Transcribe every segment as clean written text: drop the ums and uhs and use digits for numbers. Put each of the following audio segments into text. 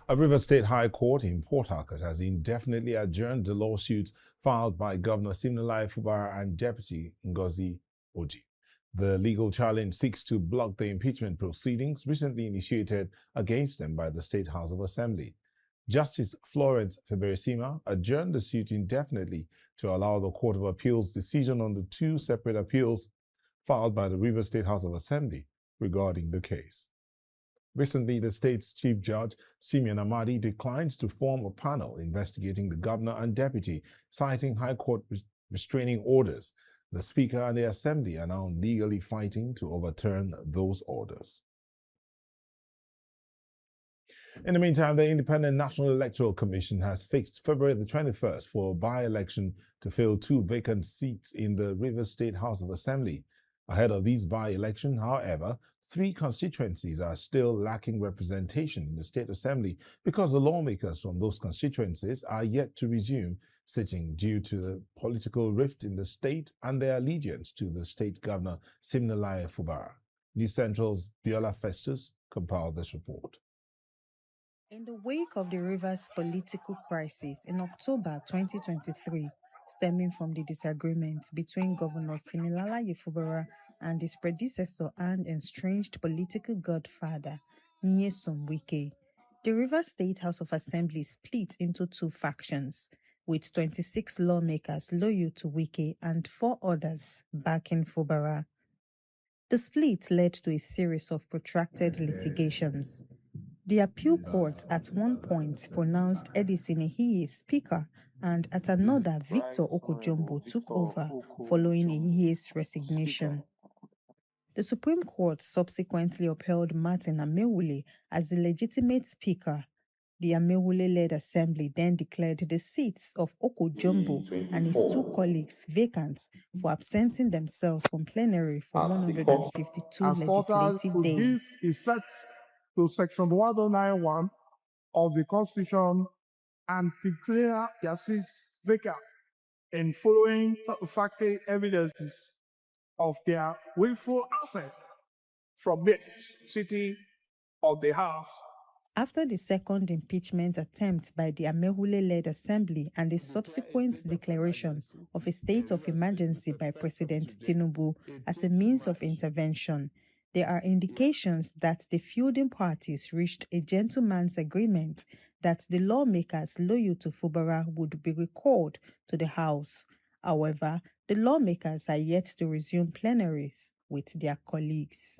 A River State High Court in Port Harcourt has indefinitely adjourned the lawsuits filed by Governor Siminalayi Fubara and Deputy Ngozi Oji. The legal challenge seeks to block the impeachment proceedings recently initiated against them by the State House of Assembly. Justice Florence Feberesima adjourned the suit indefinitely to allow the Court of Appeal's decision on the two separate appeals filed by the River State House of Assembly regarding the case. Recently, the state's Chief Judge, Simeon Amadi, declined to form a panel investigating the governor and deputy, citing High Court restraining orders. The Speaker and the Assembly are now legally fighting to overturn those orders. In the meantime, the Independent National Electoral Commission has fixed February the 21st for a by-election to fill two vacant seats in the Rivers State House of Assembly. Ahead of these by-elections, however, three constituencies are still lacking representation in the State Assembly because the lawmakers from those constituencies are yet to resume sitting due to the political rift in the state and their allegiance to the state governor Siminalayi Fubara. News Central's Biola Festus compiled this report. In the wake of the Rivers political crisis in October 2023, stemming from the disagreement between Governor Siminalayi Fubara and his predecessor and estranged political godfather, Nyesom Wike, the Rivers State House of Assembly split into two factions, with 26 lawmakers loyal to Wike and 4 others backing Fubara. The split led to a series of protracted litigations. The appeal court at one point pronounced Edison Ehiye speaker, and at another Victor Okojumbo took over following Ehiye's resignation. The Supreme Court subsequently upheld Martin Amewule as the legitimate speaker. The Amewule-led assembly then declared the seats of Okojumbo and his 2 colleagues vacant for absenting themselves from plenary for 152 legislative days. To Section 1091 of the Constitution and declare their seats vacant in following satisfactory evidences of their willful absence from the sitting of the House. After the second impeachment attempt by the Amewule-led assembly and the subsequent declaration of a state of emergency by President Tinubu as a means of intervention, there are indications that the feuding parties reached a gentleman's agreement that the lawmakers loyal to Fubara would be recalled to the House. However, the lawmakers are yet to resume plenaries with their colleagues.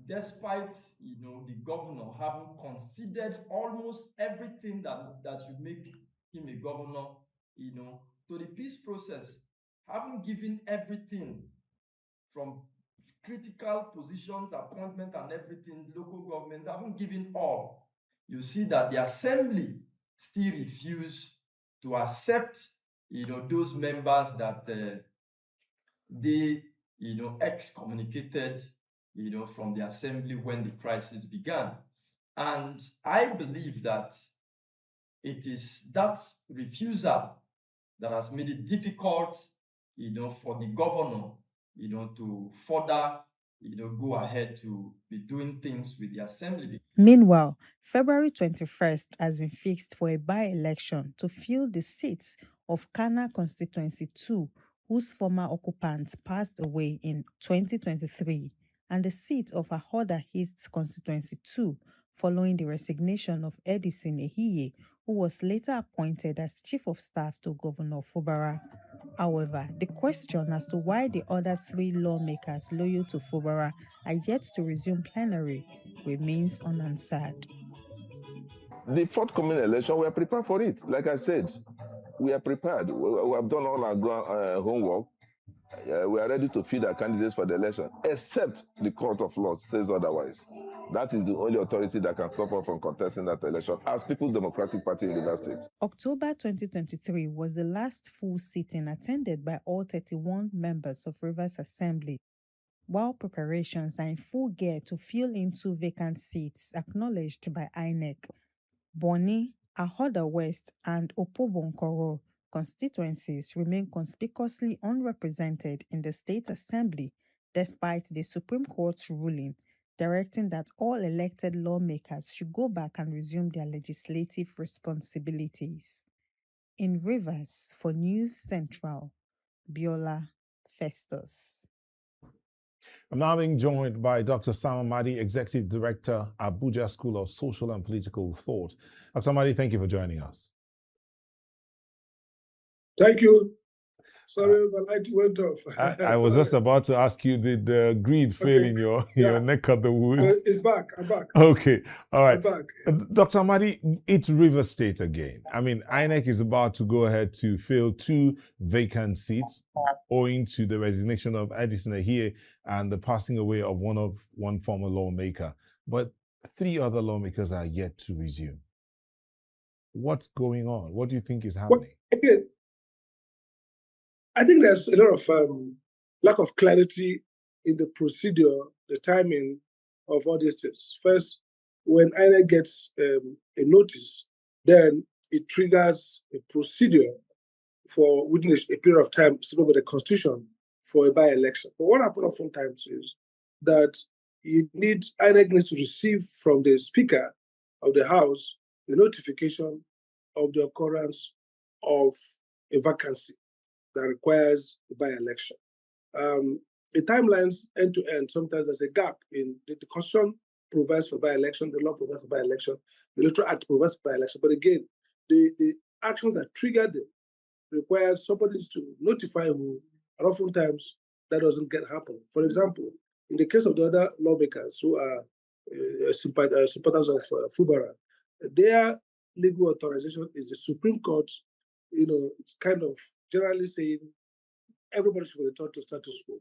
Despite, the governor having considered almost everything that should make him a governor, to the peace process, having given everything from critical positions, appointment and everything, local government, having given all, you see that the assembly still refuse to accept, those members that they, excommunicated, from the assembly when the crisis began. And I believe that it is that refusal that has made it difficult, for the governor, to further, go ahead to be doing things with the assembly. Meanwhile, February 21st has been fixed for a by-election to fill the seats of Kano Constituency 2, whose former occupant passed away in 2023, and the seat of Ahoda East Constituency 2, following the resignation of Edison Ehiye, who was later appointed as Chief of Staff to Governor Fubara. However, the question as to why the other 3 lawmakers loyal to Fubara are yet to resume plenary remains unanswered. The forthcoming election, we are prepared for it. Like I said, we are prepared. We have done all our homework. We are ready to feed our candidates for the election, except the Court of Law says otherwise. That is the only authority that can stop us from contesting that election as People's Democratic Party in Rivers State. October 2023 was the last full sitting attended by all 31 members of Rivers Assembly, while preparations are in full gear to fill in 2 vacant seats acknowledged by INEC. Boni, Ahoda West, and Opobonkoro constituencies remain conspicuously unrepresented in the State Assembly, despite the Supreme Court's ruling directing that all elected lawmakers should go back and resume their legislative responsibilities. In Rivers, for News Central, Biola Festus. I'm now being joined by Dr. Sam Amadi, Executive Director, Abuja School of Social and Political Thought. Dr. Amadi, thank you for joining us. Thank you. Sorry, my light went off. I was just about to ask you, did the grid fail in your neck of the woods? It's back. I'm back. Okay. All right. I'm back. Dr. Amadi, it's River State again. I mean, INEC is about to go ahead to fill 2 vacant seats owing to the resignation of Edison Ahie and the passing away of one former lawmaker. But 3 other lawmakers are yet to resume. What's going on? What do you think is happening? Well, again, I think there's a lot of lack of clarity in the procedure, the timing of all these things. First, when INEC gets a notice, then it triggers a procedure for within a period of time, similar with the Constitution, for a by-election. But what happens oftentimes is that INEC needs to receive from the Speaker of the House the notification of the occurrence of a vacancy that requires a by-election. The timelines end to end, sometimes there's a gap in the Constitution provides for by-election, the law provides for by-election, the Electoral Act provides for by-election. But again, the actions that trigger them require somebody to notify who, and oftentimes that doesn't happen. For example, in the case of the other lawmakers who are sympathizers of Fubara, their legal authorization is the Supreme Court. It's kind of generally saying everybody should be returned to status quo,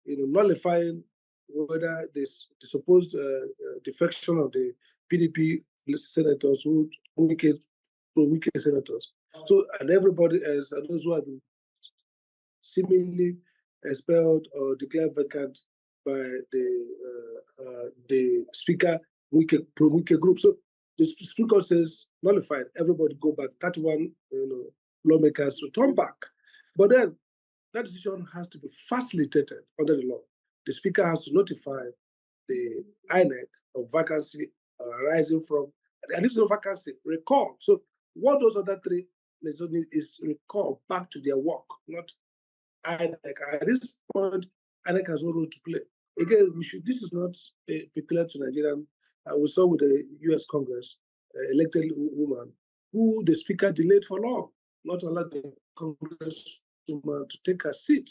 nullifying whether this the supposed defection of the PDP senators who wicked senators. So, and everybody else, and those who have been seemingly expelled or declared vacant by the Speaker pro-wicked group. So the Supreme Court says nullified, everybody go back, 31 lawmakers return back. But then that decision has to be facilitated under the law. The Speaker has to notify the INEC of vacancy arising from, and if there's no vacancy, recall. So what those other 3 legislators is recall back to their work, not INEC. At this point, INEC has no role to play. Again, this is not peculiar to Nigerian. We saw with the US Congress, elected woman, who the Speaker delayed for long, not allowed the Congress to take her seat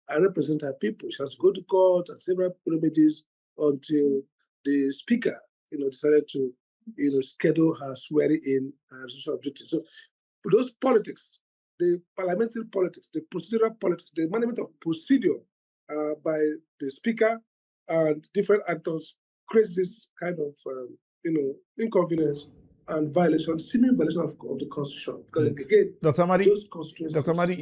and represent her people. She has to go to court and several remedies until the Speaker, decided to, schedule her swearing in and social duty. So those politics, the parliamentary politics, the procedural politics, the management of procedure by the Speaker and different actors creates this kind of, inconvenience and seeming violation of the Constitution. Because again, Dr. Amadi,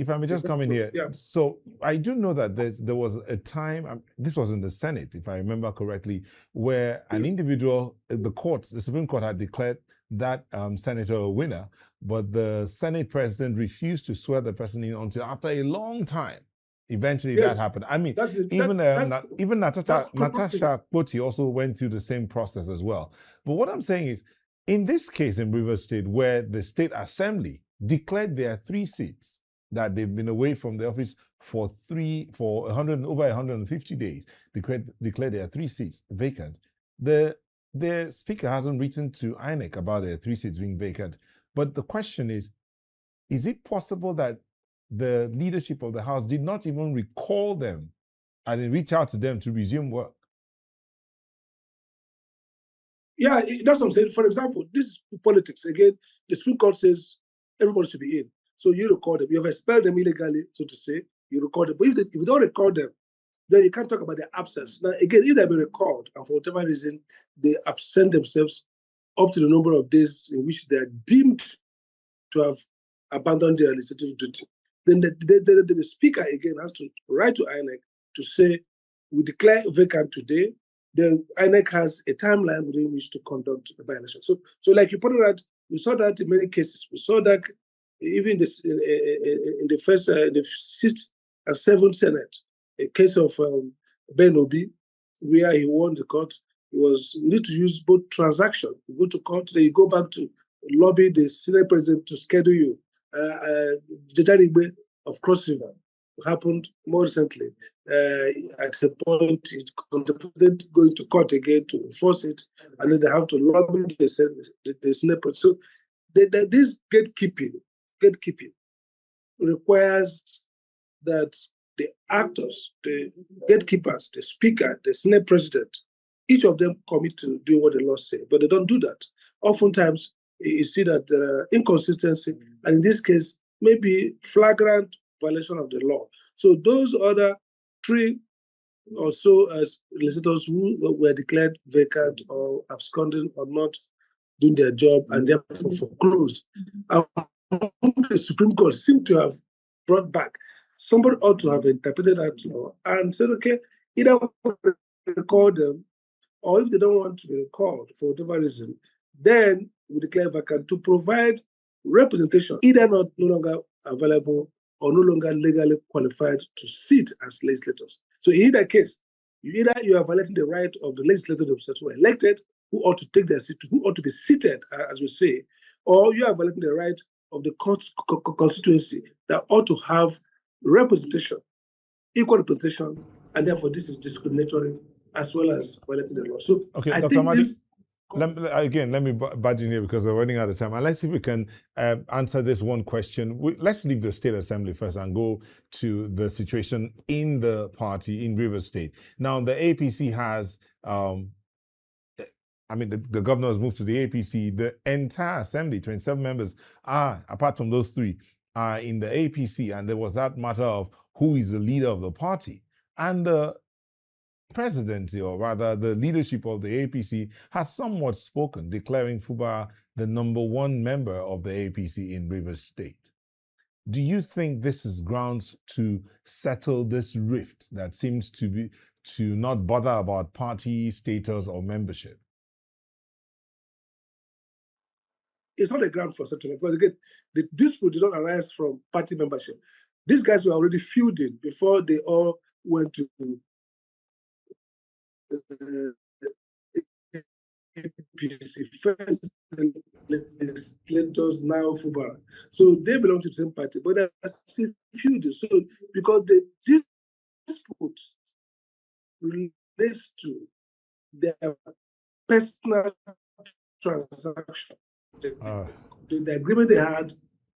if I may just come in here. Yeah. So I do know that there was a time, this was in the Senate, if I remember correctly, where an individual, the Supreme Court had declared that senator a winner, but the Senate president refused to swear the person in until after a long time. Eventually, that happened. I mean, even Natasha Kpoti also went through the same process as well. But what I'm saying is, in this case in Rivers State, where the State Assembly declared their 3 seats that they've been away from the office for over 150 days, declared their 3 seats vacant. The Speaker hasn't written to INEC about their 3 seats being vacant. But the question is it possible that the leadership of the House did not even recall them and then reach out to them to resume work? Yeah, that's what I'm saying. For example, this is politics. Again, the Supreme Court says everybody should be in. So you record them. You have expelled them illegally, so to say. You record them. But if you don't record them, then you can't talk about their absence. Now, again, if they've been recalled and for whatever reason they absent themselves up to the number of days in which they are deemed to have abandoned their legislative duty, then the Speaker again has to write to INEC to say, we declare vacant today. The INEC has a timeline within which to conduct a by-election. So like you pointed out, we saw that in many cases. We saw that even in the 6th and 7th Senate, a case of Ben Obi, where he won the court, you need to use both transaction. You go to court, then you go back to lobby the Senate president to schedule you. Jajaribe of Cross River happened more recently. At a point, it contemplated going to court again to enforce it, and then they have to lobby the Senate president. So this gatekeeping requires that the actors, the gatekeepers, the speaker, the Senate president, each of them commit to doing what the law says, but they don't do that. Oftentimes, you see that there are inconsistency, and in this case, maybe flagrant violation of the law. So those other 3 or so legislators who were declared vacant or absconding or not doing their job and therefore foreclosed, the Supreme Court seemed to have brought back. Somebody ought to have interpreted that law and said, okay, either record them, or if they don't want to be recalled for whatever reason, then we declare vacant to provide representation, either no longer available or no longer legally qualified to sit as legislators. So in either case, you are violating the right of the legislators themselves who are elected, who ought to take their seat, who ought to be seated, as we say, or you are violating the right of the constituency that ought to have representation, equal representation, and therefore this is discriminatory as well as violating the law. So okay, I Dr. think Madi, this. let me budge in here because we're running out of time. And let's see if we can answer this one question. Let's leave the State Assembly first and go to the situation in the party in Rivers State. Now, the APC has, the governor has moved to the APC. The entire assembly, 27 members, apart from those 3, are in the APC. And there was that matter of who is the leader of the party. And the presidency, or rather the leadership of the APC, has somewhat spoken, declaring Fubara the #1 member of the APC in Rivers State. Do you think this is grounds to settle this rift that seems to not bother about party status or membership? It's not a ground for settlement because again, the dispute did not arise from party membership. These guys were already feuding before they all went to APC. First, the legislators, now Fubara. So they belong to the same party, but they're still feuding. So because the dispute relates to their personal transaction. The agreement they had,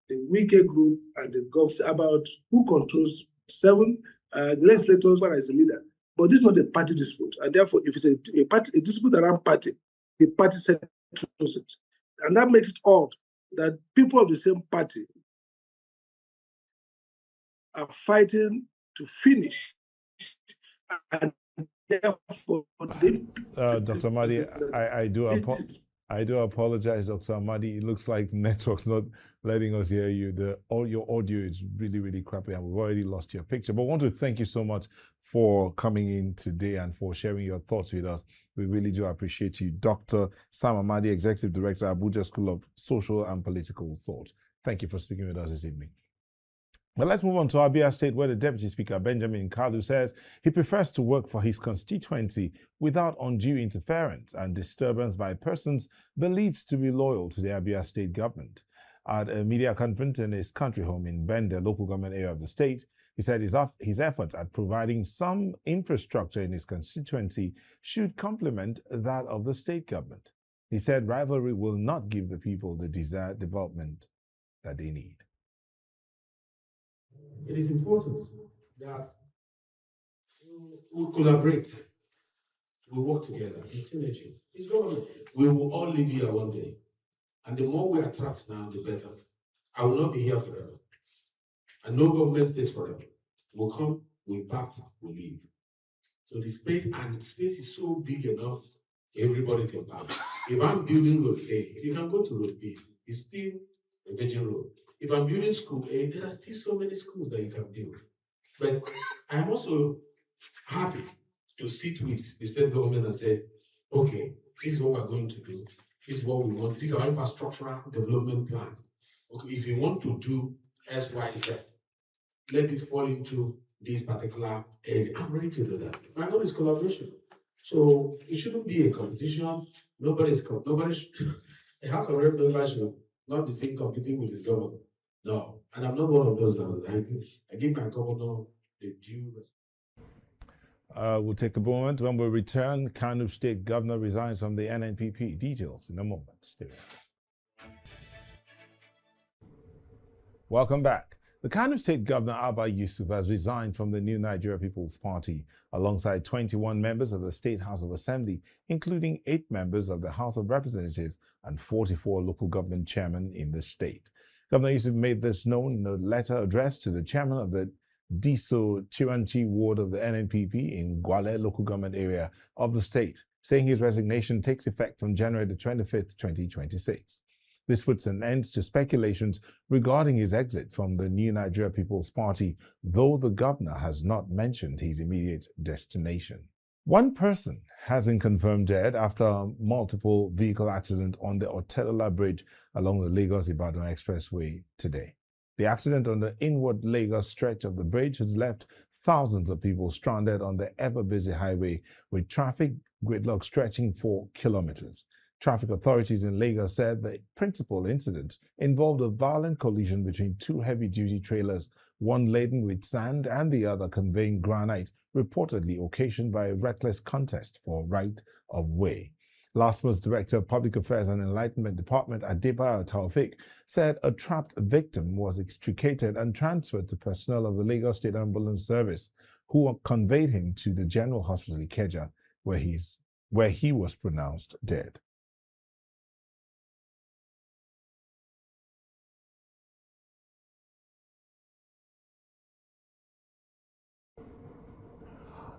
the Wike group and the government about who controls 7 the legislators, one is the leader. But this is not a party dispute, and therefore, if it's a dispute around party, the party settles it, and that makes it odd that people of the same party are fighting to finish, and therefore, Dr. Madi, I do apologize, Dr. Madi. It looks like the network's not letting us hear you. Your audio is really, really crappy, and we've already lost your picture. But I want to thank you so much for coming in today and for sharing your thoughts with us. We really do appreciate you. Dr. Sam Amadi, Executive Director, Abuja School of Social and Political Thought. Thank you for speaking with us this evening. But let's move on to Abia State, where the Deputy Speaker, Benjamin Kalu, says he prefers to work for his constituency without undue interference and disturbance by persons believed to be loyal to the Abia State government. At a media conference in his country home in Bende, local government area of the state, he said his efforts at providing some infrastructure in his constituency should complement that of the state government. He said rivalry will not give the people the desired development that they need. It is important that we collaborate, we work together, it's synergy. It's government. We will all live here one day. And the more we attract now, the better. I will not be here forever. And no government stays forever. We'll come, we pact, we leave. So the space is so big enough everybody can pass. If I'm building road A, you can go to road B. It's still a virgin road. If I'm building school A, there are still so many schools that you can build. But I'm also happy to sit with the state government and say, okay, this is what we're going to do. This is what we want. This is our infrastructural development plan. Okay, if you want to do X, Y, Z, let it fall into this particular area. I'm ready to do that. My goal is collaboration. So it shouldn't be a competition. Nobody's a House of Rep member should not be seen competing with his governor. No, and I'm not one of those that I give my governor the due respect. We'll take a moment. When we return, Kano State Governor resigns from the NNPP. Details in a moment. Stay with us. Welcome back. The Kano State Governor Abba Yusuf has resigned from the New Nigeria People's Party alongside 21 members of the State House of Assembly, including 8 members of the House of Representatives and 44 local government chairmen in the state. Governor Yusuf made this known in a letter addressed to the chairman of the Diso-Chiranchi Ward of the NNPP in Gwale Local Government Area of the state, saying his resignation takes effect from January the 25th, 2026. This puts an end to speculations regarding his exit from the New Nigeria People's Party, though the governor has not mentioned his immediate destination. One person has been confirmed dead after a multiple vehicle accident on the Otedola Bridge along the Lagos-Ibadan Expressway today. The accident on the inward Lagos stretch of the bridge has left thousands of people stranded on the ever-busy highway, with traffic gridlock stretching for kilometers. Traffic authorities in Lagos said the principal incident involved a violent collision between 2 heavy-duty trailers, one laden with sand and the other conveying granite, reportedly occasioned by a reckless contest for right of way. Last month's Director of Public Affairs and Enlightenment Department, Adebayo Taufik, said a trapped victim was extricated and transferred to personnel of the Lagos State Ambulance Service, who conveyed him to the General Hospital Ikeja, where he was pronounced dead.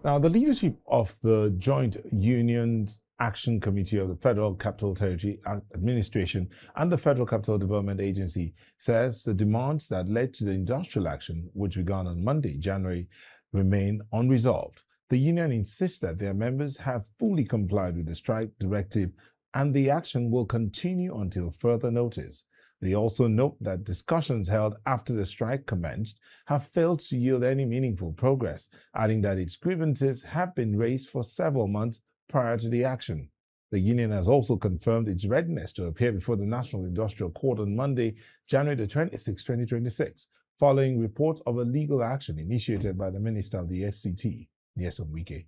Now, the leadership of the Joint Unions Action Committee of the Federal Capital Territory Administration and the Federal Capital Development Agency says the demands that led to the industrial action, which began on Monday, January, remain unresolved. The union insists that their members have fully complied with the strike directive and the action will continue until further notice. They also note that discussions held after the strike commenced have failed to yield any meaningful progress, adding that its grievances have been raised for several months prior to the action. The union has also confirmed its readiness to appear before the National Industrial Court on Monday, January 26, 2026, following reports of a legal action initiated by the Minister of the FCT, Nyesom Wike.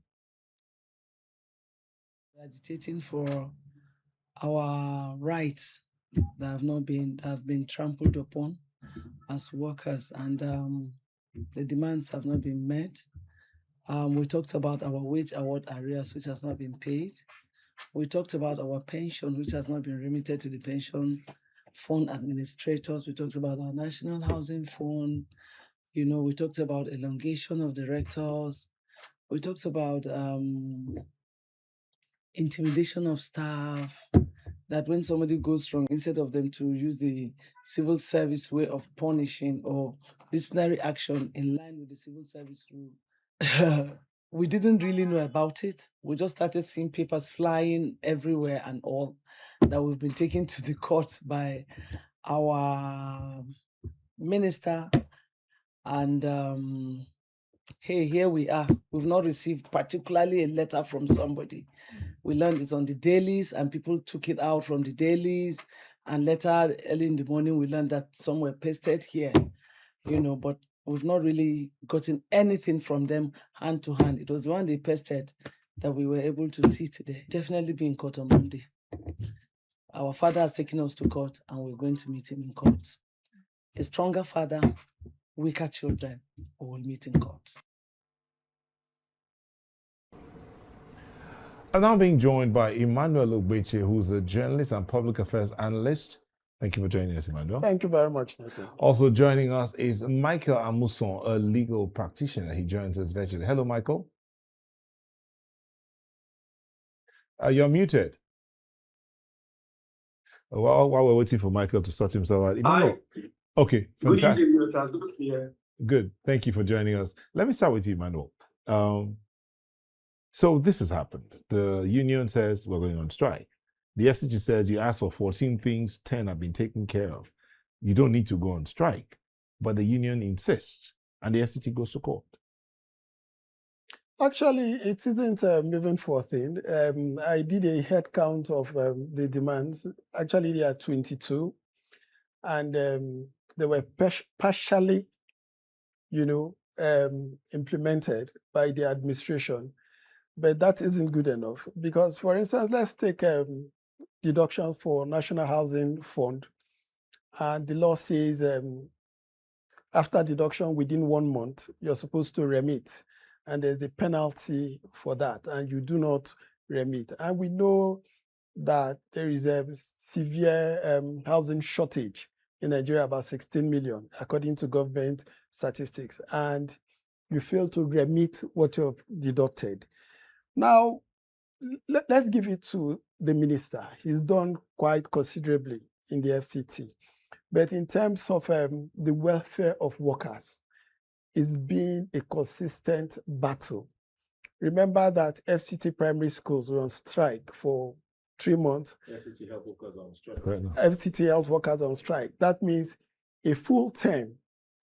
Agitating for our rights that have been trampled upon as workers, and the demands have not been met. We talked about our wage award arrears, which has not been paid. We talked about our pension, which has not been remitted to the pension fund administrators. We talked about our National Housing Fund. We talked about elongation of directors. We talked about intimidation of staff, that when somebody goes wrong, instead of them to use the civil service way of punishing or disciplinary action in line with the civil service rule, we didn't really know about it. We just started seeing papers flying everywhere and all, that we've been taken to the court by our minister. And hey, here we are. We've not received particularly a letter from somebody. We learned it's on the dailies and people took it out from the dailies. And later, early in the morning, we learned that some were pasted here, but we've not really gotten anything from them hand to hand. It was the one they pasted that we were able to see today. Definitely be in court on Monday. Our father has taken us to court and we're going to meet him in court. A stronger father, weaker children, we will meet in court. I'm now being joined by Emmanuel Ogbeche, who's a journalist and public affairs analyst. Thank you for joining us, Emmanuel. Thank you very much, Nathan. Also joining us is Michael Amuson, a legal practitioner. He joins us virtually. Hello, Michael. You're muted. While we're waiting for Michael to sort himself out. Emmanuel. Hi. Okay, fantastic. Good evening, Nathan. Good to hear. Good. Thank you for joining us. Let me start with you, Emmanuel. So this has happened. The union says we're going on strike. The FCT says you asked for 14 things, 10 have been taken care of. You don't need to go on strike. But the union insists, and the FCT goes to court. Actually, it isn't a moving for thing. I did a head count of the demands. Actually, there are 22, and they were partially, implemented by the administration. But that isn't good enough because, for instance, let's take deduction for National Housing Fund. And the law says after deduction within 1 month, you're supposed to remit. And there's a penalty for that, and you do not remit. And we know that there is a severe housing shortage in Nigeria, about 16 million, according to government statistics. And you fail to remit what you've deducted. Now, let's give it to the minister. He's done quite considerably in the FCT. But in terms of the welfare of workers, it's been a consistent battle. Remember that FCT primary schools were on strike for 3 months. FCT health workers are on strike right now. FCT health workers on strike. That means a full term,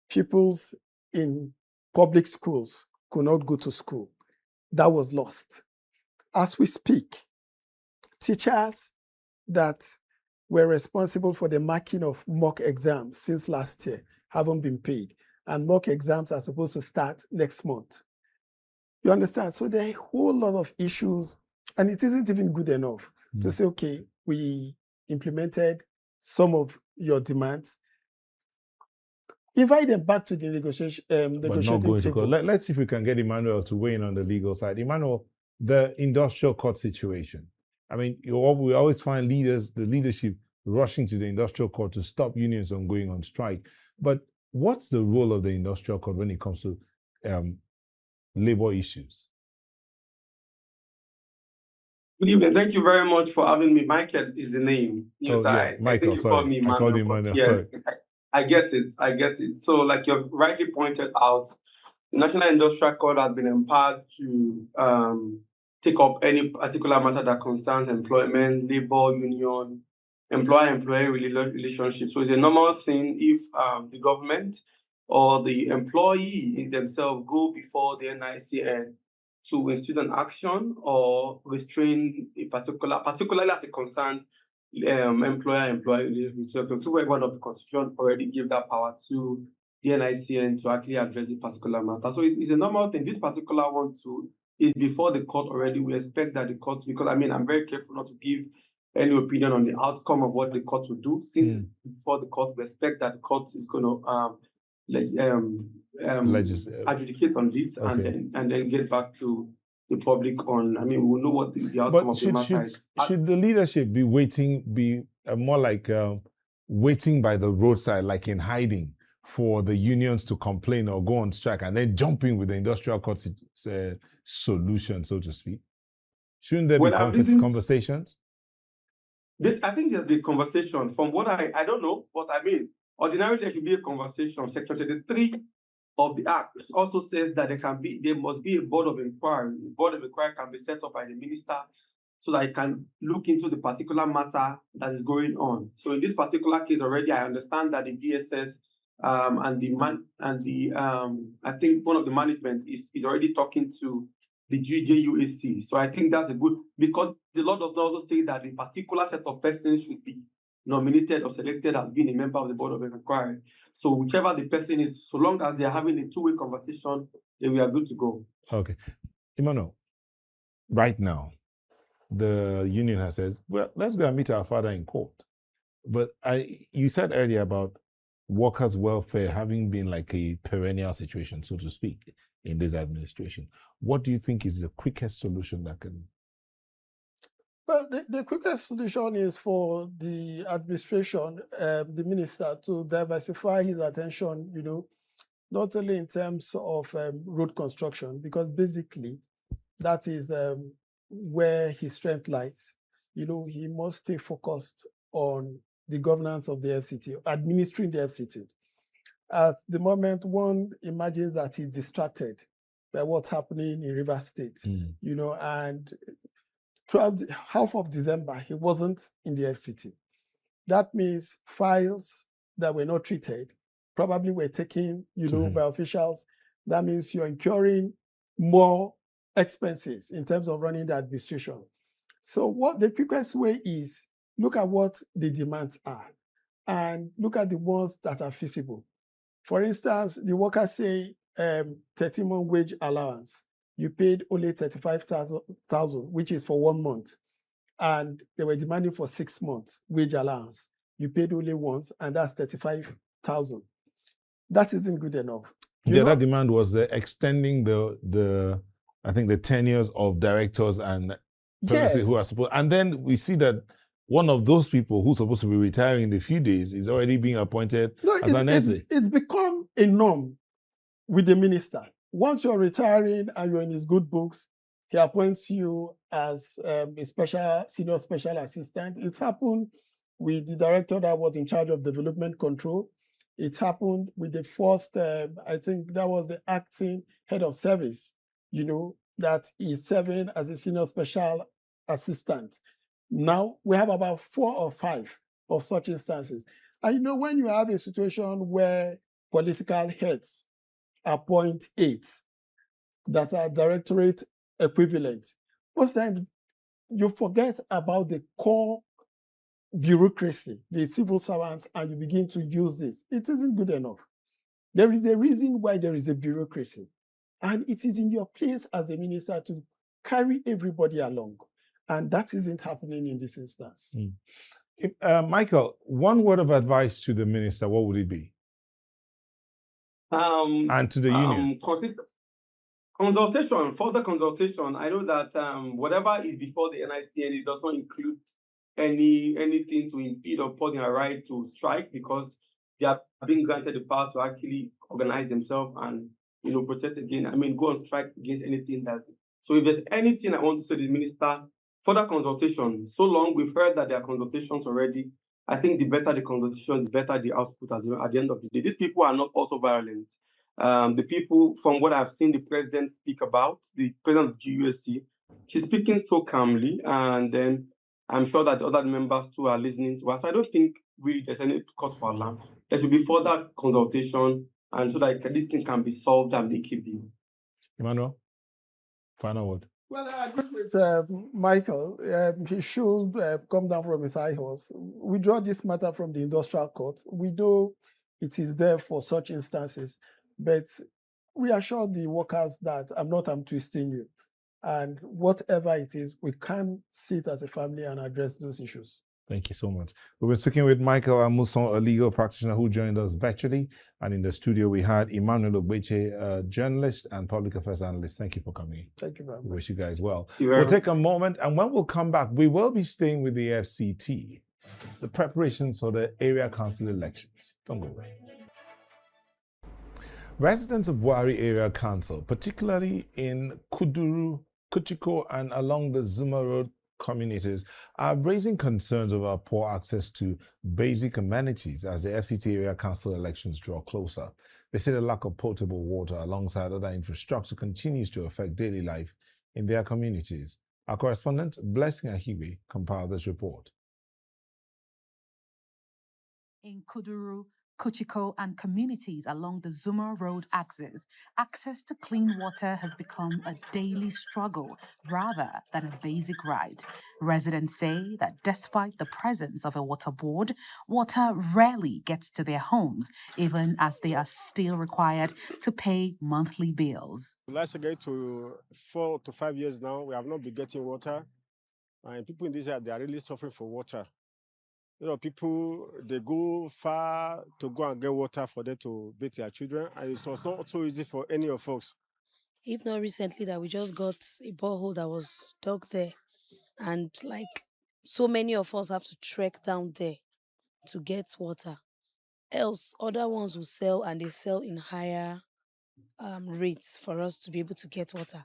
pupils in public schools could not go to school. That was lost. As we speak, teachers that were responsible for the marking of mock exams since last year haven't been paid. And mock exams are supposed to start next month. You understand? So there are a whole lot of issues, and it isn't even good enough to say, okay, we implemented some of your demands. Invite them back to the negotiating table. Let's see if we can get Emmanuel to weigh in on the legal side. Emmanuel, the industrial court situation. I mean, we always find the leadership rushing to the industrial court to stop unions from going on strike. But what's the role of the industrial court when it comes to labor issues? Good evening. Thank you very much for having me. Michael is the name. Michael, I think you called me Emmanuel. Yes, I get it. So, like you rightly pointed out, the National Industrial Court has been empowered to take up any particular matter that concerns employment, labor, union, employer-employee relationship. So it's a normal thing if the government or the employee themselves go before the NICN to institute an action or restrain a particularly as it concerns employer-employee relationship. So one of the Constitution already gave that power to the NICN to actually address this particular matter. So it's a normal thing. This particular one too is before the court already. We expect that the court, because I'm very careful not to give any opinion on the outcome of what the court will do. Since before the court, we expect that the court is going to adjudicate on this, okay, and then get back to the public on. I mean, we'll know what the outcome of the matter is. Should the leadership be more like waiting by the roadside, like in hiding, for the unions to complain or go on strike, and then jumping with the industrial court solution, so to speak? Shouldn't there be conversations? I think there's been conversation. From what I don't know, but I mean, ordinarily there should be a conversation. Section 33 of the Act also says that there must be a board of inquiry. The board of inquiry can be set up by the minister so that it can look into the particular matter that is going on. So in this particular case already, I understand that the DSS I think one of the management is already talking to the GJUAC. So I think that's a good, because the law does not also say that a particular set of persons should be nominated or selected as being a member of the board of inquiry. So whichever the person is, so long as they're having a two-way conversation, then we are good to go. Okay. Emmanuel, right now, the union has said, well, let's go and meet our father in court. But you said earlier about workers' welfare having been like a perennial situation, so to speak, in this administration. What do you think is the quickest solution that can? Well, the quickest solution is for the administration, the minister, to diversify his attention, not only in terms of road construction, because basically that is where his strength lies. He must stay focused on the governance of the FCT, administering the FCT. At the moment, one imagines that he's distracted by what's happening in Rivers State, and throughout half of December, he wasn't in the FCT. That means files that were not treated probably were taken, by officials. That means you're incurring more expenses in terms of running the administration. So what the quickest way is, look at what the demands are and look at the ones that are feasible. For instance, the workers say 13-month wage allowance. You paid only 35,000, which is for 1 month. And they were demanding for 6 months wage allowance. You paid only once, and that's 35,000. That isn't good enough. The other demand was extending the I think the tenures of directors and who are supposed. And then we see that one of those people who's supposed to be retiring in a few days is already being appointed as an essay. It's become a norm with the minister. Once you're retiring and you're in his good books, he appoints you as a senior special assistant. It happened with the director that was in charge of development control. It happened with the first, I think that was the acting head of service, that is serving as a senior special assistant. Now we have about 4 or 5 of such instances. And when you have a situation where political heads appoint 8 that are directorate equivalent, most times you forget about the core bureaucracy, the civil servants, and you begin to use this. It isn't good enough. There is a reason why there is a bureaucracy, and it is in your place as a minister to carry everybody along, and that isn't happening in this instance. Michael, one word of advice to the minister, what would it be? And to the union? Further consultation. I know that whatever is before the NICN, it does not include anything to impede or put their right to strike, because they are being granted the power to actually organize themselves and protest again. Go on strike against anything that's. So if there's anything I want to say to the minister, further consultation. So long we've heard that there are consultations already. I think the better the consultation, the better the output at the end of the day. These people are not also violent. The people, from what I've seen the president speak about, the president of GUSC, she's speaking so calmly, and then I'm sure that the other members too are listening to us. So I don't think really there's any cause for alarm. There should be further consultation, and so that this thing can be solved amicably. Emmanuel, final word. Well, I agree with Michael. He should come down from his high horse. We draw this matter from the industrial court. We know it is there for such instances, but reassure the workers that I'm twisting you. And whatever it is, we can sit as a family and address those issues. Thank you so much. We've been speaking with Michael Amuson, a legal practitioner who joined us virtually. And in the studio, we had Emmanuel Ogbeche, a journalist and public affairs analyst. Thank you for coming. Thank you very much. We wish you guys well. We'll take a moment, and when we'll come back, we will be staying with the FCT, the preparations for the area council elections. Don't go away. Residents of Gwale Area Council, particularly in Kuduru, Kuchiko, and along the Zuma Road communities, are raising concerns over poor access to basic amenities as the FCT Area Council elections draw closer. They say the lack of potable water alongside other infrastructure continues to affect daily life in their communities. Our correspondent, Blessing Ahiwe, compiled this report. In Kuduru, Kuchiko, and communities along the Zuma Road axis, access to clean water has become a daily struggle rather than a basic right. Residents say that despite the presence of a water board, water rarely gets to their homes, even as they are still required to pay monthly bills. Let's get to 4 to 5 years now, we have not been getting water, and people in this area, they are really suffering for water. People, they go far to go and get water for them to bathe their children, and it's not so easy for any of us. If not recently that we just got a borehole that was dug there, and so many of us have to trek down there to get water. Else, other ones will sell, and they sell in higher rates for us to be able to get water.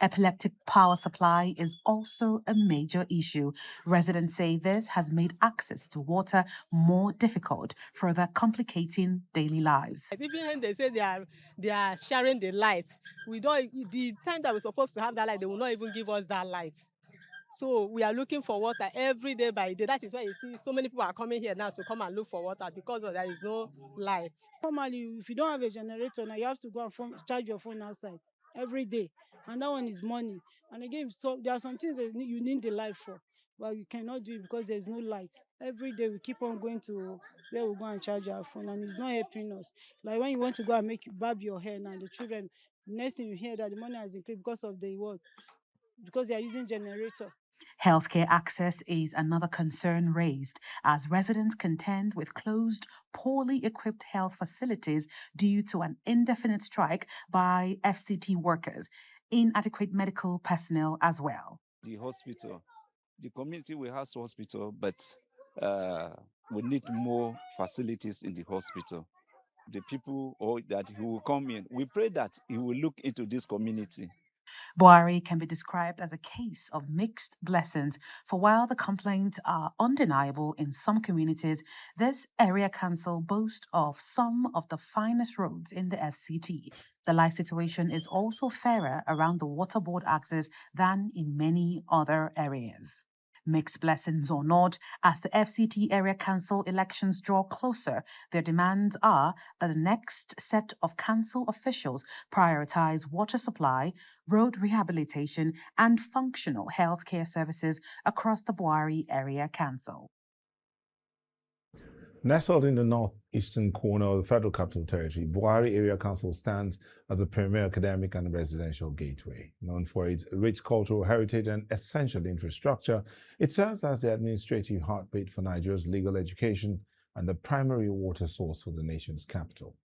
Epileptic power supply is also a major issue. Residents say this has made access to water more difficult, further complicating daily lives. Even when they say they are sharing the light, the time that we're supposed to have that light, they will not even give us that light. So we are looking for water every day by day. That is why you see so many people are coming here now to come and look for water, because there is no light. Normally, if you don't have a generator now, you have to go and charge your phone outside every day. and that one is money. And again, so there are some things that you need the light for, but you cannot do it because there's no light. Every day we keep on going to where we go and charge our phone, and it's not helping us. Like when you want to go and barb your hair now, the children, next thing you hear that the money has increased because of the what? Because they are using generator. Healthcare access is another concern raised as residents contend with closed, poorly equipped health facilities due to an indefinite strike by FCT workers, inadequate medical personnel as well. The hospital, the community will have hospital, but we need more facilities in the hospital. The people who will come in, we pray that he will look into this community. Buhari can be described as a case of mixed blessings, for while the complaints are undeniable in some communities, this area council boasts of some of the finest roads in the FCT. The life situation is also fairer around the water board axis than in many other areas. Mixed blessings or not, as the FCT Area Council elections draw closer, their demands are that the next set of council officials prioritize water supply, road rehabilitation, and functional healthcare services across the Buhari Area Council. Nestled in the northeastern corner of the Federal Capital Territory, Buhari Area Council stands as a premier academic and residential gateway. Known for its rich cultural heritage and essential infrastructure, it serves as the administrative heartbeat for Nigeria's legal education and the primary water source for the nation's capital.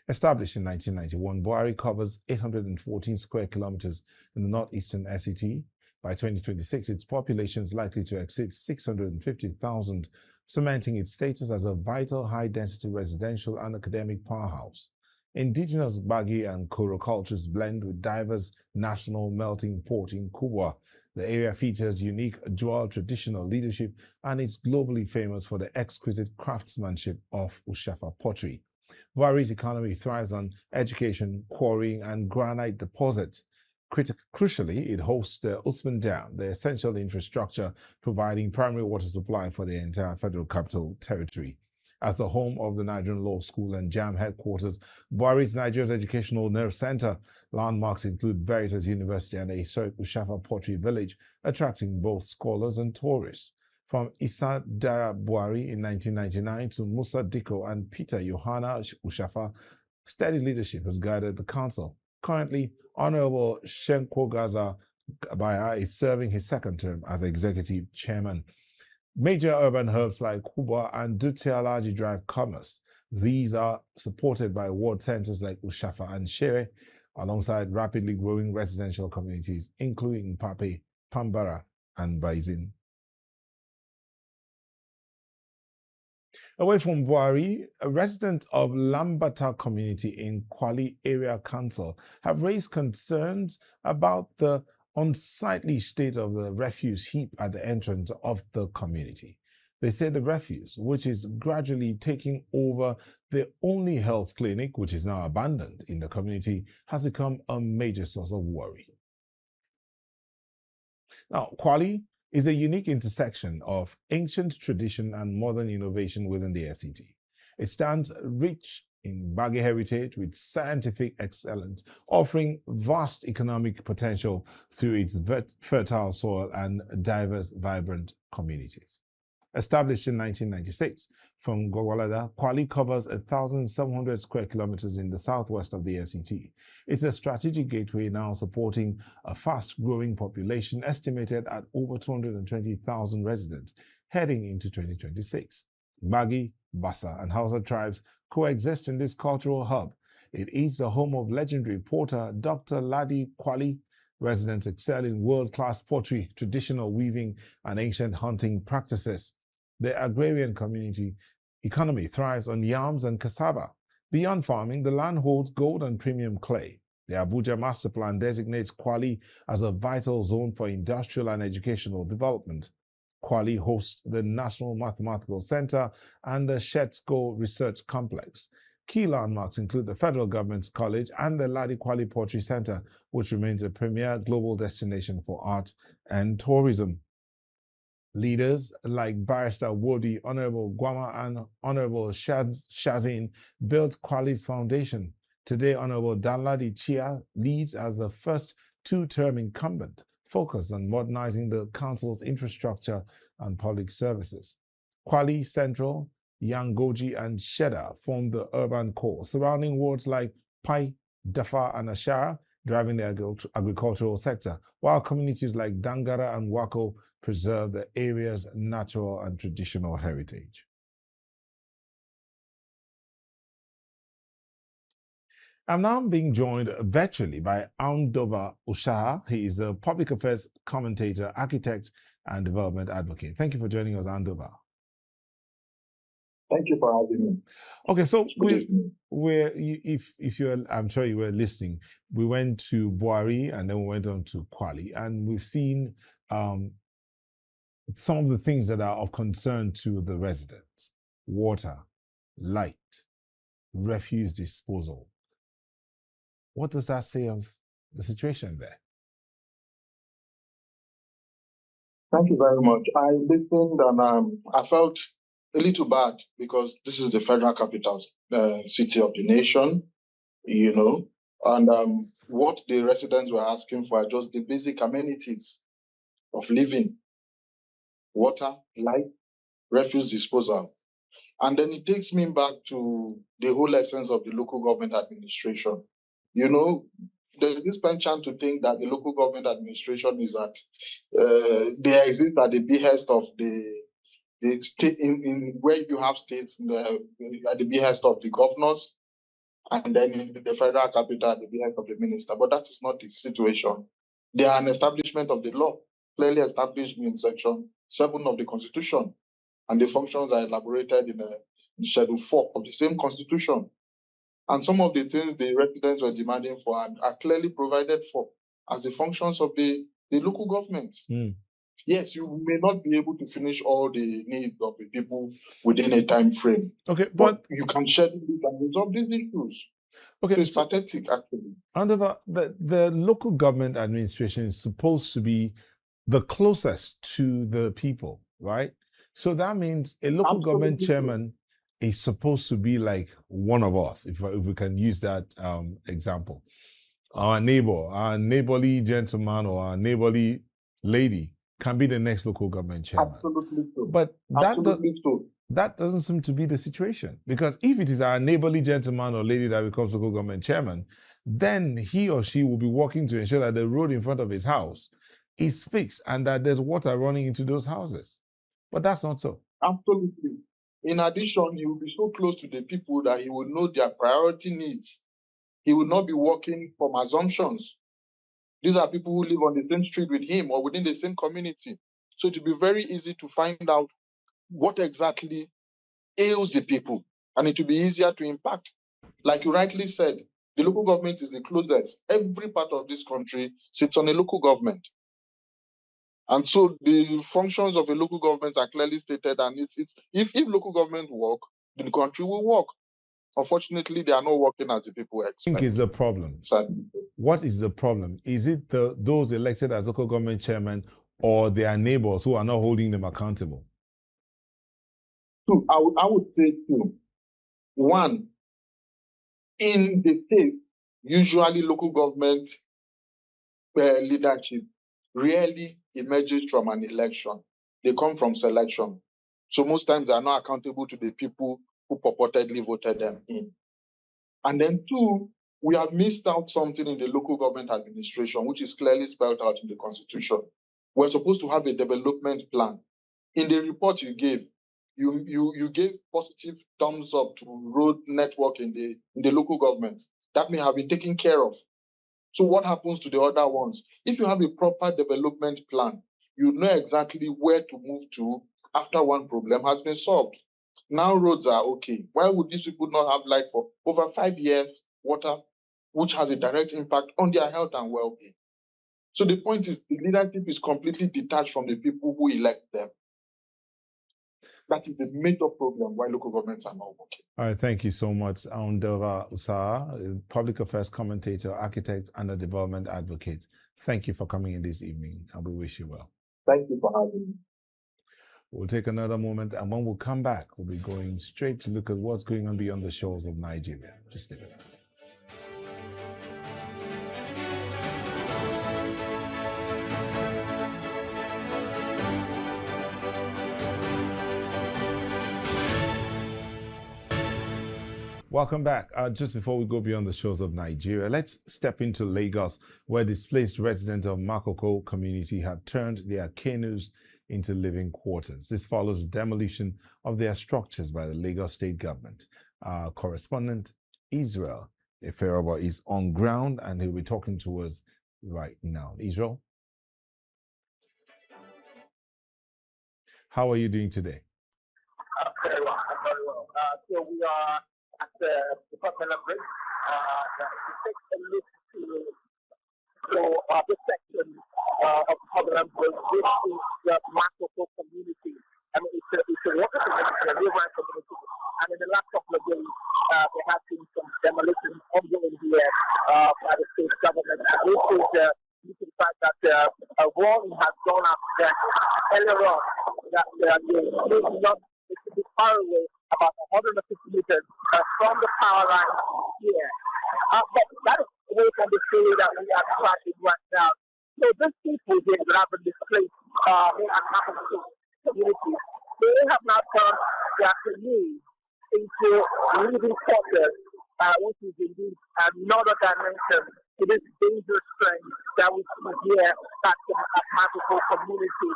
Established in 1991, Buhari covers 814 square kilometers in the northeastern FCT. By 2026, its population is likely to exceed 650,000, cementing its status as a vital high-density residential and academic powerhouse. Indigenous Bagi and Koro cultures blend with diverse national melting pot in Kubwa. The area features unique dual traditional leadership and is globally famous for the exquisite craftsmanship of Ushafa pottery. Buhari's economy thrives on education, quarrying, and granite deposits. Crucially, it hosts the Usman Dam, the essential infrastructure providing primary water supply for the entire Federal Capital Territory. As the home of the Nigerian Law School and JAM headquarters, Buhari is Nigeria's educational nerve center. Landmarks include Veritas University and a historic Ushafa Pottery Village, attracting both scholars and tourists. From Issa Dara Buhari in 1999 to Musa Diko and Peter Yohana Ushafa, steady leadership has guided the council. Currently, Honorable Shenkwogaza Baya is serving his second term as executive chairman. Major urban hubs like Kubwa and Dutialaji drive commerce. These are supported by ward centers like Ushafa and Shere, alongside rapidly growing residential communities, including Pape, Pambara, and Baizin. Away from Buhari, residents of Lambata community in Gwale Area Council have raised concerns about the unsightly state of the refuse heap at the entrance of the community. They say the refuse, which is gradually taking over the only health clinic, which is now abandoned in the community, has become a major source of worry. Now, Gwale is a unique intersection of ancient tradition and modern innovation within the FCT. It stands rich in Bagi heritage with scientific excellence, offering vast economic potential through its fertile soil and diverse, vibrant communities. Established in 1996, from Gwale, Gwale covers 1,700 square kilometers in the southwest of the FCT. It's a strategic gateway now supporting a fast-growing population estimated at over 220,000 residents heading into 2026. Bagi, Bassa, and Hausa tribes coexist in this cultural hub. It is the home of legendary porter Dr. Ladi Gwale. Residents excel in world-class pottery, traditional weaving, and ancient hunting practices. The agrarian community economy thrives on yams and cassava. Beyond farming, the land holds gold and premium clay. The Abuja Master Plan designates Gwale as a vital zone for industrial and educational development. Gwale hosts the National Mathematical Center and the Shetsko Research Complex. Key landmarks include the Federal Government's College and the Ladi Gwale Poetry Center, which remains a premier global destination for art and tourism. Leaders like Barrister Wodi, Honorable Gwama, and Honorable Shazin built Gwale's foundation. Today, Honorable Danladi Chia leads as the first two-term incumbent, focused on modernizing the council's infrastructure and public services. Gwale Central, Yangoji, and Sheda form the urban core, surrounding wards like Pai, Dafa, and Ashara, driving the agricultural sector, while communities like Dangara and Wako preserve the area's natural and traditional heritage. I'm now being joined virtually by Andova Ushaha. He is a public affairs commentator, architect, and development advocate. Thank you for joining us, Andova. Thank you for having me. Okay, so if you're, I'm sure you were listening, we went to Buari and then we went on to Gwale, and we've seen some of the things that are of concern to the residents: water, light, refuse disposal. What does that say of the situation there? Thank you very much. I listened and I felt a little bad because this is the federal capital city of the nation, you know, and what the residents were asking for are just the basic amenities of living: water, light, refuse disposal. And then it takes me back to the whole essence of the local government administration. You know, there's this penchant to think that the local government administration is at, they exist at the behest of the state, in where you have states at the behest of the governors, and then in the federal capital at the behest of the minister. But that is not the situation. They are an establishment of the law, clearly established in Section 7 of the Constitution, and the functions are elaborated in Schedule 4 of the same Constitution. And some of the things the residents were demanding for are clearly provided for as the functions of the local government. Yes, you may not be able to finish all the needs of the people within a time frame. Okay, but you can schedule it and resolve these issues. Okay, so it's pathetic, actually. Andova, the local government administration is supposed to be the closest to the people, right? So that means a local government chairman is supposed to be like one of us, if we can use that example. Our neighborly gentleman or our neighborly lady can be the next local government chairman. Absolutely so. But that doesn't seem to be the situation, because if it is our neighborly gentleman or lady that becomes local government chairman, then he or she will be working to ensure that the road in front of his house is fixed and that there's water running into those houses. But that's not so. Absolutely. In addition, he will be so close to the people that he will know their priority needs. He will not be working from assumptions. These are people who live on the same street with him or within the same community. So it will be very easy to find out what exactly ails the people, and it will be easier to impact. Like you rightly said, the local government is the closest. Every part of this country sits on a local government. And so the functions of a local government are clearly stated, and if local government work, the country will work. Unfortunately, they are not working as the people expect. I think is the problem. Sadly. What is the problem? Is it those elected as local government chairman or their neighbors who are not holding them accountable? Two, I would say two. One, in the state, usually local government leadership rarely emerges from an election. They come from selection. So most times they are not accountable to the people who purportedly voted them in. And then two, we have missed out something in the local government administration, which is clearly spelled out in the Constitution. We're supposed to have a development plan. In the report you gave, you gave positive thumbs up to road network in the local government. That may have been taken care of. So what happens to the other ones? If you have a proper development plan, you know exactly where to move to after one problem has been solved. Now roads are okay. Why would these people not have light for over 5 years, water, which has a direct impact on their health and well-being? So the point is, the leadership is completely detached from the people who elect them. That is the major problem why local governments are not working. All right, thank you so much, Andova Ushaha, public affairs commentator, architect, and a development advocate. Thank you for coming in this evening, and we wish you well. Thank you for having me. We'll take another moment, and when we come back, we'll be going straight to look at what's going on beyond the shores of Nigeria. Just stay with us. Welcome back. Just before we go beyond the shores of Nigeria, let's step into Lagos, where displaced residents of Makoko community have turned their canoes into living quarters. This follows demolition of their structures by the Lagos state government. Our correspondent Israel Eferoba is on ground and he'll be talking to us right now. Israel, how are you doing today? Very well. So we are at the Department of Bridge. To take a look to this section of Department of Bridge. This is the Makoko community. I mean, it's a water community, a river community. And in the last couple of days, there has been some demolition ongoing here by the state government. And this is due to the fact that a warning has gone up there earlier on that they may not be far away, about 150 meters from the power line here. But that is away from the story that we are tracking right now. So these people here that have been displaced here at Makoko community, they have now turned their canoes into living quarters, which is indeed another dimension to this dangerous trend that we see here at the Makoko community.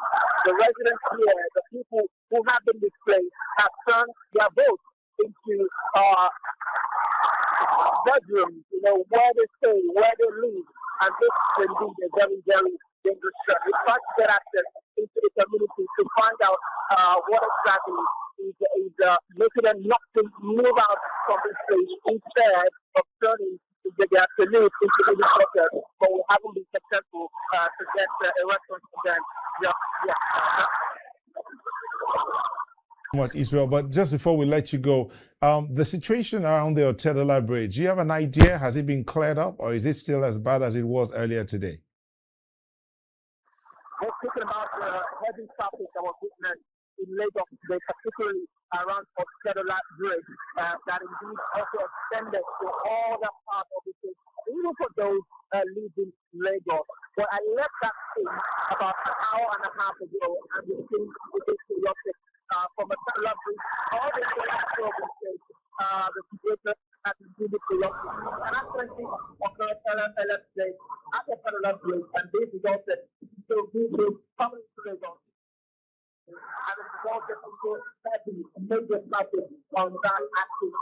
The residents here, the people who have been displaced, have turned their boats into bedrooms, where they stay, where they live. And this is indeed a very, very dangerous trend. We try to get access into the community to find out what exactly is making them not to move out from this place instead of turning their canoes into living quarters. But we haven't been successful to get a response from them. Much Israel, but just before we let you go, the situation around the Otedola Bridge, do you have an idea? Has it been cleared up, or is it still as bad as it was earlier today? We're speaking about the heavy traffic that was witnessed in Lagos today, particularly around Otedola Bridge, that indeed also extended to all the parts of the state, even for those living in Lagos. But I left that scene about an hour and a half ago, and the scene is chaotic. From Otedola Bridge all the way to the state, the situation has been really chaotic. And I'm thinking of the Otedola Bridge at the Otedola Bridge, and this is also so good coming to Lagos. And it's also heavy, major traffic on that axis.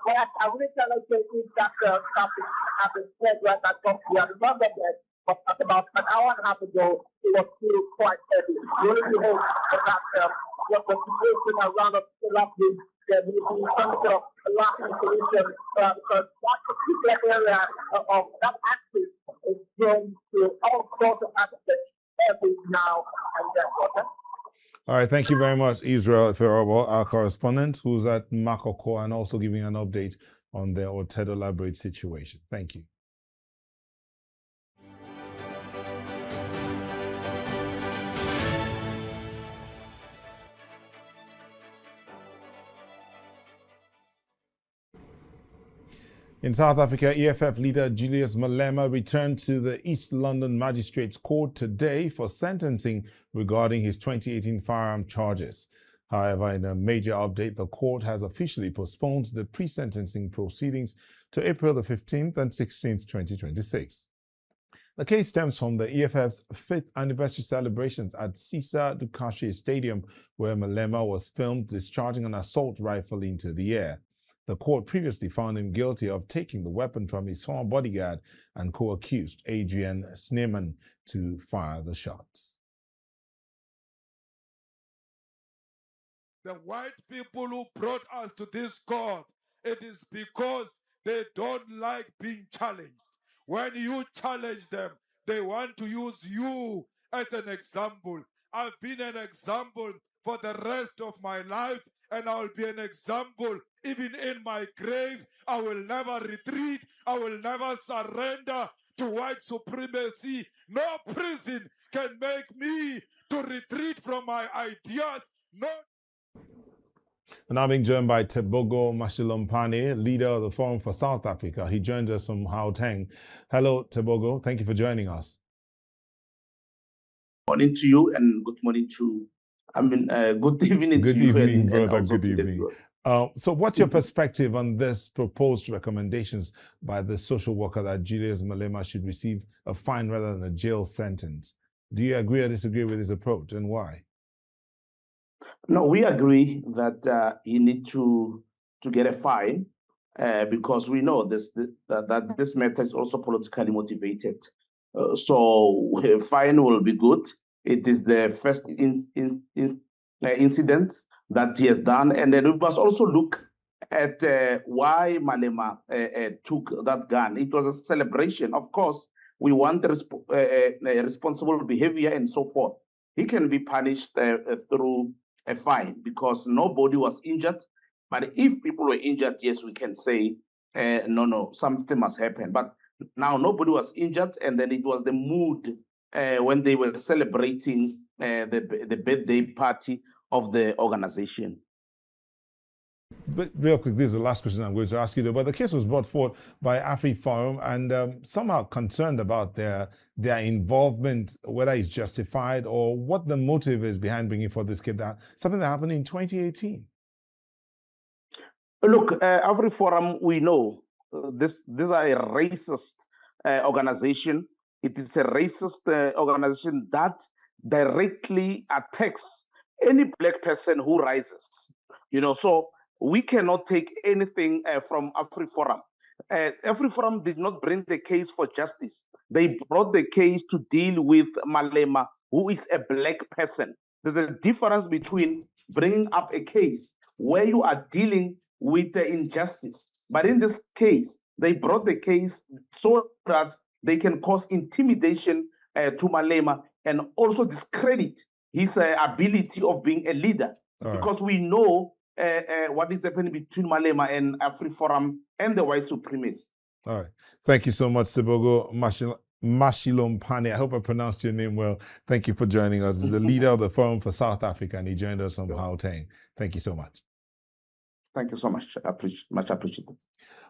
What I really tell us is that traffic has been spread right across the remember that. But about an hour and a half ago, it was still quite heavy. We really hope that what the situation around us is happening, there will be some sort of lasting solution because that particular area of that axis is going to all sorts of aspects every now and then. All right, thank you very much, Israel Eferoba, our correspondent, who's at Makoko and also giving an update on the Otedola Bridge situation. Thank you. In South Africa, EFF leader Julius Malema returned to the East London Magistrates Court today for sentencing regarding his 2018 firearm charges. However, in a major update, the court has officially postponed the pre-sentencing proceedings to April the 15th and 16th, 2026. The case stems from the EFF's 5th anniversary celebrations at Sisa Dukashi Stadium, where Malema was filmed discharging an assault rifle into the air. The court previously found him guilty of taking the weapon from his former bodyguard and co-accused Adrian Sneeman to fire the shots. The white people who brought us to this court, it is because they don't like being challenged. When you challenge them, they want to use you as an example. I've been an example for the rest of my life, and I'll be an example even in my grave. I will never retreat. I will never surrender to white supremacy. No prison can make me to retreat from my ideas. No. And now being joined by Tebogo Mashilompane, leader of the Forum for South Africa. He joins us from Gauteng. Hello, Tebogo. Thank you for joining us. Good morning to you and good morning to Good evening Good to you evening, and brother. also Good to the evening. viewers. So what's your perspective on this proposed recommendations by the social worker that Julius Malema should receive a fine rather than a jail sentence? Do you agree or disagree with his approach, and why? No, we agree that he need to get a fine because we know that this matter is also politically motivated. So a fine will be good. It is the first incident that he has done, and then we must also look at why Malema took that gun. It was a celebration. Of course, we want responsible behavior and so forth. He can be punished through a fine because nobody was injured. But if people were injured, yes, we can say, no, something must happen. But now nobody was injured, and then it was the mood when they were celebrating the birthday party of the organization. But real quick, this is the last question I'm going to ask you though. But the case was brought forward by AfriForum, and some are concerned about their involvement, whether it's justified or what the motive is behind bringing forth this case. Something that happened in 2018. Look, AfriForum, we know these are a racist organization. It is a racist organization that directly attacks any black person who rises. So we cannot take anything from AfriForum. AfriForum did not bring the case for justice. They brought the case to deal with Malema, who is a black person. There's a difference between bringing up a case where you are dealing with the injustice. But in this case, they brought the case so that they can cause intimidation to Malema and also discredit his ability of being a leader. Because we know what is happening between Malema and AfriForum and the white supremacists. All right. Thank you so much, Sibogo Mashilompane. I hope I pronounced your name well. Thank you for joining us. He's the leader of the Forum for South Africa, and he joined us from Gauteng. Thank you so much. Thank you so much. Much appreciated.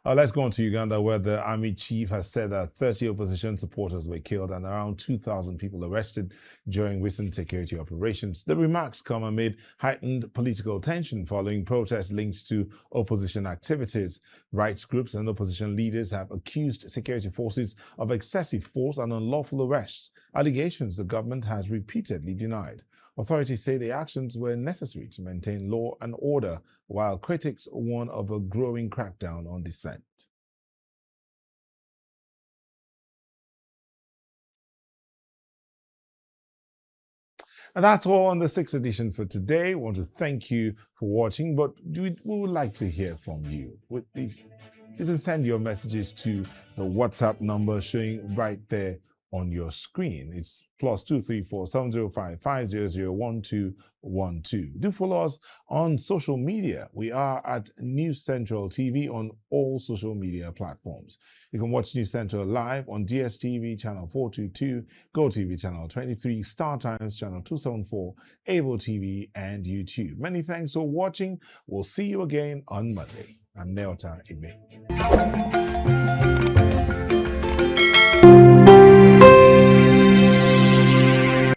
Let's go on to Uganda, where the army chief has said that 30 opposition supporters were killed and around 2,000 people arrested during recent security operations. The remarks come amid heightened political tension following protests linked to opposition activities. Rights groups and opposition leaders have accused security forces of excessive force and unlawful arrests, allegations the government has repeatedly denied. Authorities say the actions were necessary to maintain law and order, while critics warn of a growing crackdown on dissent. And that's all on the 6th edition for today. I want to thank you for watching, but we would like to hear from you. You can send your messages to the WhatsApp number showing right there on your screen. It's +234 705 500 1212. Do follow us on social media. We are at News Central TV on all social media platforms. You can watch News Central live on DSTV channel 422, GoTV channel 23, Star Times channel 274, Able TV, and YouTube. Many thanks for watching. We'll see you again on Monday. I'm Neota Ibe.